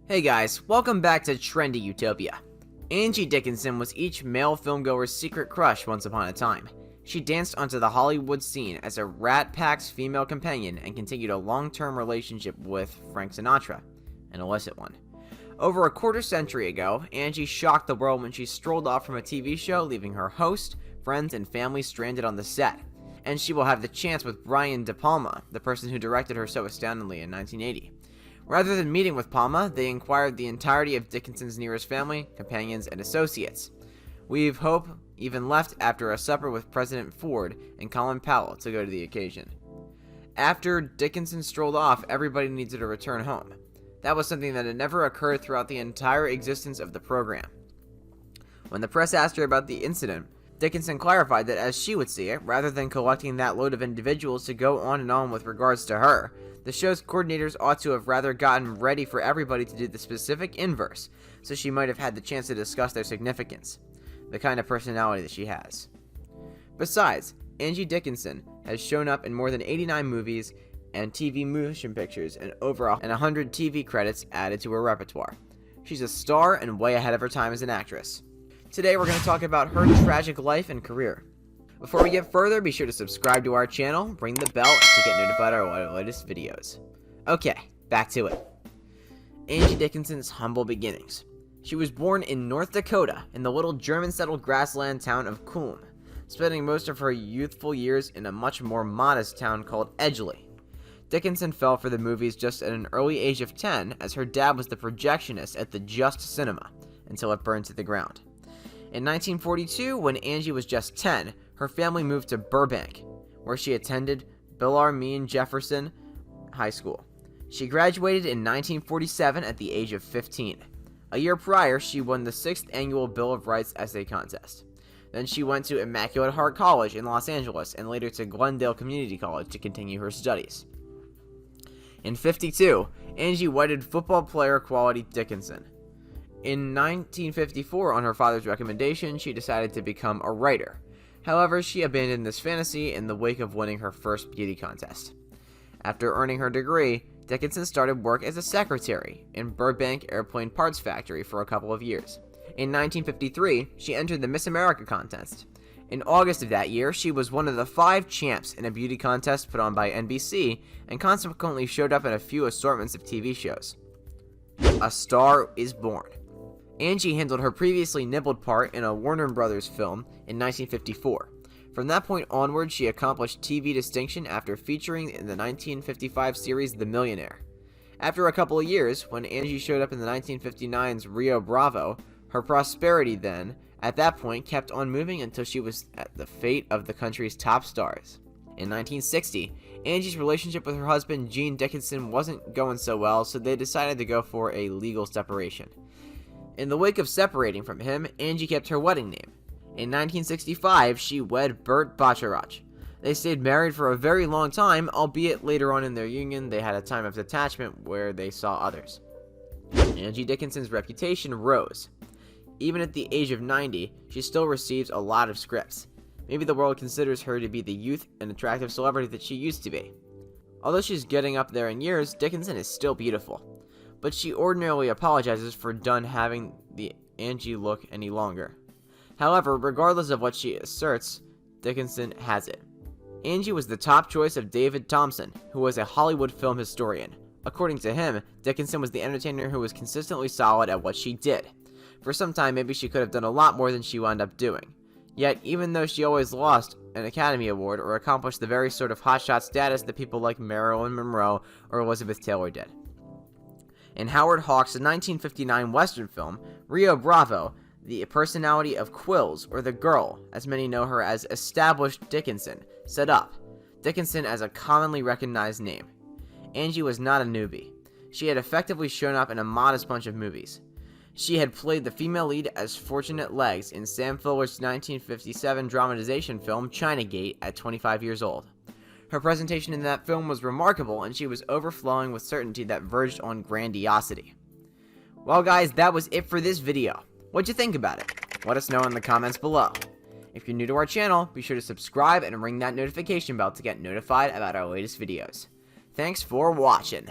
Hey guys, welcome back to Trendy Utopia. Angie Dickinson was each male filmgoer's secret crush once upon a time. She danced onto the Hollywood scene as a Rat Pack's female companion and continued a long-term relationship with Frank Sinatra, an illicit one. Over a quarter century ago, Angie shocked the world when she strolled off from a TV show, leaving her host, friends, and family stranded on the set. And she will have the chance with Brian De Palma, the person who directed her so astoundingly in 1980. Rather than meeting with Palma, they inquired the entirety of Dickinson's nearest family, companions, and associates. We've Hope even left after a supper with President Ford and Colin Powell to go to the occasion. After Dickinson strolled off, everybody needed to return home. That was something that had never occurred throughout the entire existence of the program. When the press asked her about the incident, Dickinson clarified that as she would see it, rather than collecting that load of individuals to go on and on with regards to her, the show's coordinators ought to have rather gotten ready for everybody to do the specific inverse, so she might have had the chance to discuss their significance, the kind of personality that she has. Besides, Angie Dickinson has shown up in more than 89 movies and TV motion pictures and over 100 TV credits added to her repertoire. She's a star and way ahead of her time as an actress. Today we're going to talk about her tragic life and career. Before we get further, be sure to subscribe to our channel, ring the bell to get notified of our latest videos. Okay, back to it. Angie Dickinson's humble beginnings. She was born in North Dakota in the little German-settled grassland town of Kulm, spending most of her youthful years in a much more modest town called Edgeley. Dickinson fell for the movies just at an early age of 10, as her dad was the projectionist at the Just Cinema, until it burned to the ground. In 1942, when Angie was just 10, her family moved to Burbank, where she attended Bellarmine Jefferson High School. She graduated in 1947 at the age of 15. A year prior, she won the 6th annual Bill of Rights essay contest. Then she went to Immaculate Heart College in Los Angeles and later to Glendale Community College to continue her studies. In 1952, Angie wedded football player Quality Dickinson. In 1954, on her father's recommendation, she decided to become a writer. However, she abandoned this fantasy in the wake of winning her first beauty contest. After earning her degree, Dickinson started work as a secretary in Burbank Airplane Parts Factory for a couple of years. In 1953, she entered the Miss America contest. In August of that year, she was one of the 5 champs in a beauty contest put on by NBC, and consequently showed up in a few assortments of TV shows. A star is born. Angie handled her previously nibbled part in a Warner Brothers film in 1954. From that point onward, she accomplished TV distinction after featuring in the 1955 series The Millionaire. After a couple of years, when Angie showed up in the 1959's Rio Bravo, her prosperity then, at that point, kept on moving until she was at the fate of the country's top stars. In 1960, Angie's relationship with her husband Gene Dickinson wasn't going so well, so they decided to go for a legal separation. In the wake of separating from him, Angie kept her wedding name. In 1965, she wed Burt Bacharach. They stayed married for a very long time, albeit later on in their union they had a time of detachment where they saw others. Angie Dickinson's reputation rose. Even at the age of 90, she still receives a lot of scripts. Maybe the world considers her to be the youth and attractive celebrity that she used to be. Although she's getting up there in years, Dickinson is still beautiful. But she ordinarily apologizes for done having the Angie look any longer. However, regardless of what she asserts, Dickinson has it. Angie was the top choice of David Thompson, who was a Hollywood film historian. According to him, Dickinson was the entertainer who was consistently solid at what she did. For some time, maybe she could have done a lot more than she wound up doing. Yet, even though she always lost an Academy Award or accomplished the very sort of hotshot status that people like Marilyn Monroe or Elizabeth Taylor did. In Howard Hawks' 1959 Western film, Rio Bravo, the personality of Quills, or the Girl, as many know her as Established Dickinson, set up Dickinson as a commonly recognized name. Angie was not a newbie. She had effectively shown up in a modest bunch of movies. She had played the female lead as Fortunate Legs in Sam Fuller's 1957 dramatization film Chinagate at 25 years old. Her presentation in that film was remarkable, and she was overflowing with certainty that verged on grandiosity. Well guys, that was it for this video. What'd you think about it? Let us know in the comments below. If you're new to our channel, be sure to subscribe and ring that notification bell to get notified about our latest videos. Thanks for watching.